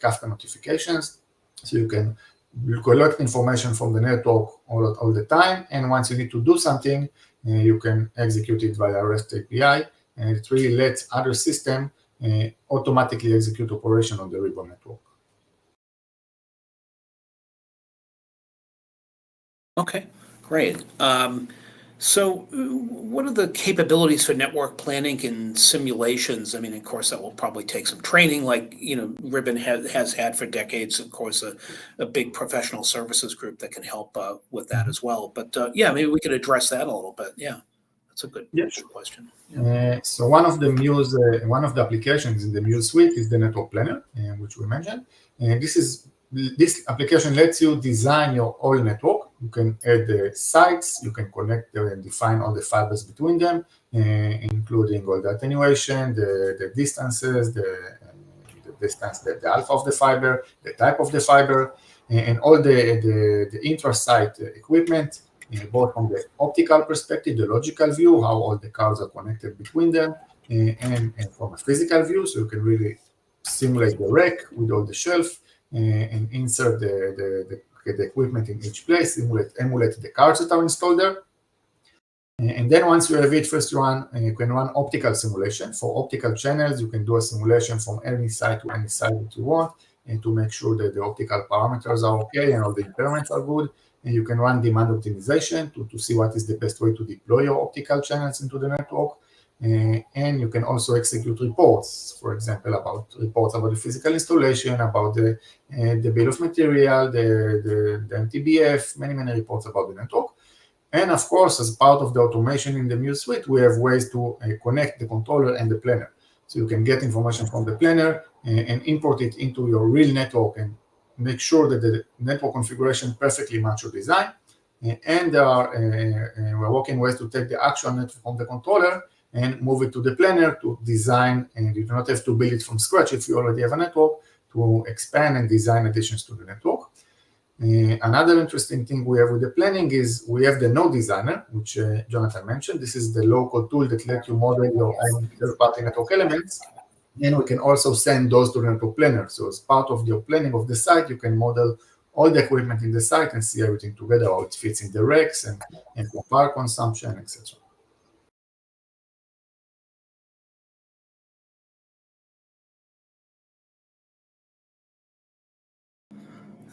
Kafka notifications, so you can collect information from the network all the time, and once you need to do something, you can execute it via REST API, and it really lets other systems automatically execute operation on the Ribbon network. Okay, great. So what are the capabilities for network planning and simulations? I mean, of course, that will probably take some training, like, Ribbon has had for decades, of course, a big professional services group that can help with that as well. But yeah, maybe we could address that a little bit. Yeah. That's a good question. So one of the applications in the Muse suite is the network planner, which we mentioned. This application lets you design your own network. You can add the sites, you can connect and define all the fibers between them, including all the attenuation, the distances, the distance, the alpha of the fiber, the type of the fiber, and all the intra-site equipment, both from the optical perspective, the logical view, how all the cards are connected between them, and from a physical view, so you can really simulate the rack with all the shelf, and insert the equipment in each place, emulate the cards that are installed there. And then once you have it, first you can run optical simulation. For optical channels, you can do a simulation from any side to any side that you want, and to make sure that the optical parameters are okay and all the impairments are good. And you can run demand optimization to see what is the best way to deploy your optical channels into the network. And you can also execute reports, for example, reports about the physical installation, about the bill of material, the MTBF, many reports about the network. And of course, as part of the automation in the Muse suite, we have ways to connect the controller and the planner. So you can get information from the planner and import it into your real network and make sure that the network configuration perfectly match your design. And we're working ways to take the actual network from the controller and move it to the planner to design, and you do not have to build it from scratch if you already have a network, to expand and design additions to the network. Another interesting thing we have with the planning is we have the node designer, which Jonathan mentioned. This is the local tool that lets you model your own third-party network elements, and we can also send those to the network planner. So as part of your planning of the site, you can model all the equipment in the site and see everything together, how it fits in the racks and for power consumption, etc.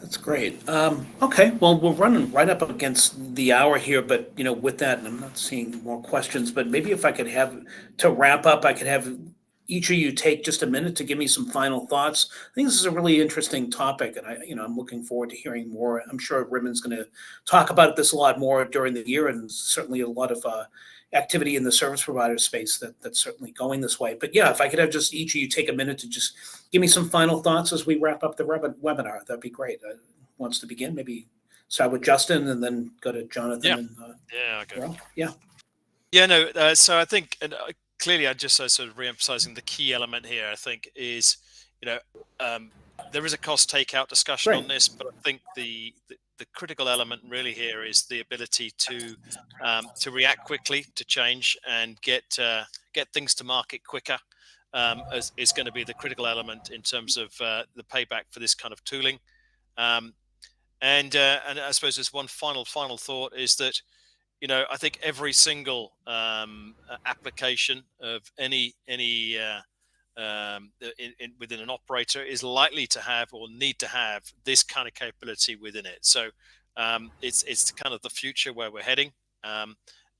That's great. Okay, well, we're running right up against the hour here, but with that, and I'm not seeing more questions, but maybe if I could have, to wrap up, I could have each of you take just a minute to give me some final thoughts. I think this is a really interesting topic, and I'm looking forward to hearing more. I'm sure Ribbon's going to talk about this a lot more during the year, and certainly a lot of activity in the service provider space that's certainly going this way. But yeah, if I could have just each of you take a minute to just give me some final thoughts as we wrap up the webinar, that'd be great. Who wants to begin? Maybe start with Justin and then go to Jonathan. So I think, and clearly I just sort of re-emphasizing the key element here, I think, is there is a cost takeout discussion on this, but I think the critical element really here is the ability to react quickly to change and get things to market quicker. Is going to be the critical element in terms of the payback for this kind of tooling. And I suppose there's one final thought is that I think every single application of any within an operator is likely to have or need to have this kind of capability within it. So it's kind of the future where we're heading,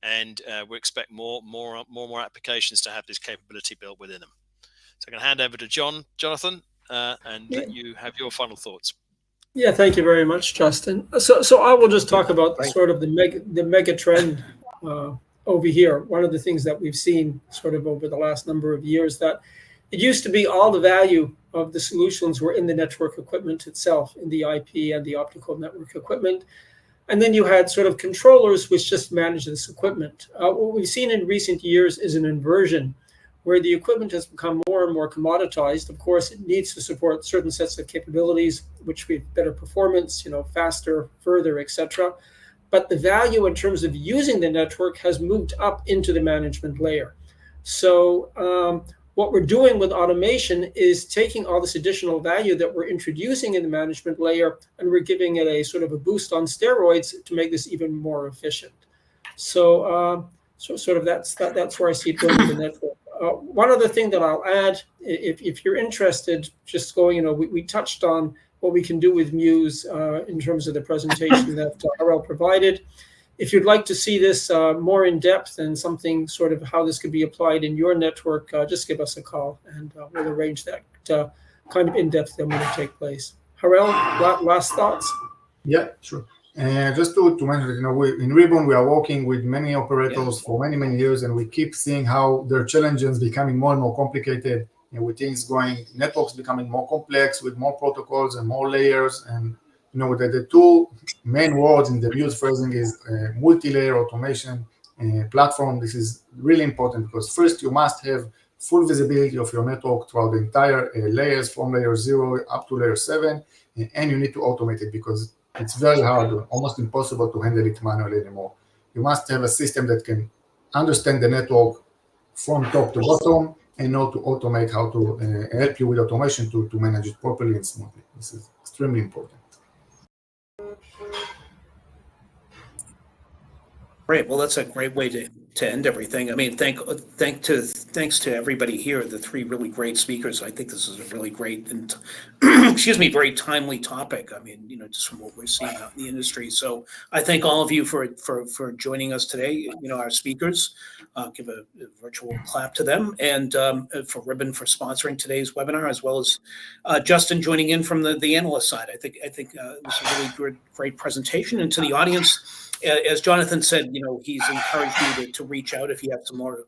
and we expect more applications to have this capability built within them. So I'm going to hand over to Jonathan, and let you have your final thoughts. Yeah, thank you very much, Justin. So I will just talk about sort of the mega trend over here. One of the things that we've seen sort of over the last number of years, that it used to be all the value of the solutions were in the network equipment itself, in the IP and the optical network equipment. And then you had sort of controllers which just manage this equipment. What we've seen in recent years is an inversion, where the equipment has become more and more commoditized. Of course, it needs to support certain sets of capabilities, which we have better performance, faster, further, etc. But the value in terms of using the network has moved up into the management layer. So what we're doing with automation is taking all this additional value that we're introducing in the management layer, and we're giving it a sort of a boost on steroids to make this even more efficient. So sort of that's where I see it going with the network. One other thing that I'll add, if you're interested, just going, we touched on what we can do with Muse in terms of the presentation that RL provided. If you'd like to see this more in depth and something sort of how this could be applied in your network, just give us a call and we'll arrange that kind of in-depth demo to take place. Harel, last thoughts? Yeah, sure. Just to mention, in Ribbon, we are working with many operators for many years, and we keep seeing how their challenges becoming more and more complicated. With things networks becoming more complex with more protocols and more layers. And the two main words in the Muse phrasing is multi-layer automation platform. This is really important because first you must have full visibility of your network throughout the entire layers from layer 0 up to layer 7, and you need to automate it because it's very hard, almost impossible to handle it manually anymore. You must have a system that can understand the network from top to bottom and know to automate, how to help you with automation to manage it properly and smoothly. This is extremely important. Great. Well, that's a great way to end everything. I mean, thanks to everybody here, the three really great speakers. I think this is a really great and very timely topic. I mean, just from what we're seeing out in the industry. So I thank all of you for joining us today. Our speakers, give a virtual clap to them, and for Ribbon for sponsoring today's webinar, as well as Justin joining in from the analyst side. I think it was a really great presentation, and to the audience. As Jonathan said, he's encouraged you to reach out if you have some more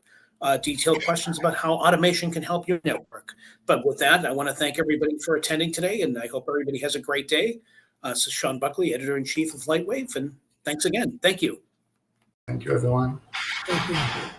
detailed questions about how automation can help your network. But with that, I want to thank everybody for attending today, and I hope everybody has a great day. This is Sean Buckley, Editor-in-Chief of Lightwave, and thanks again. Thank you. Thank you, everyone. Thank you.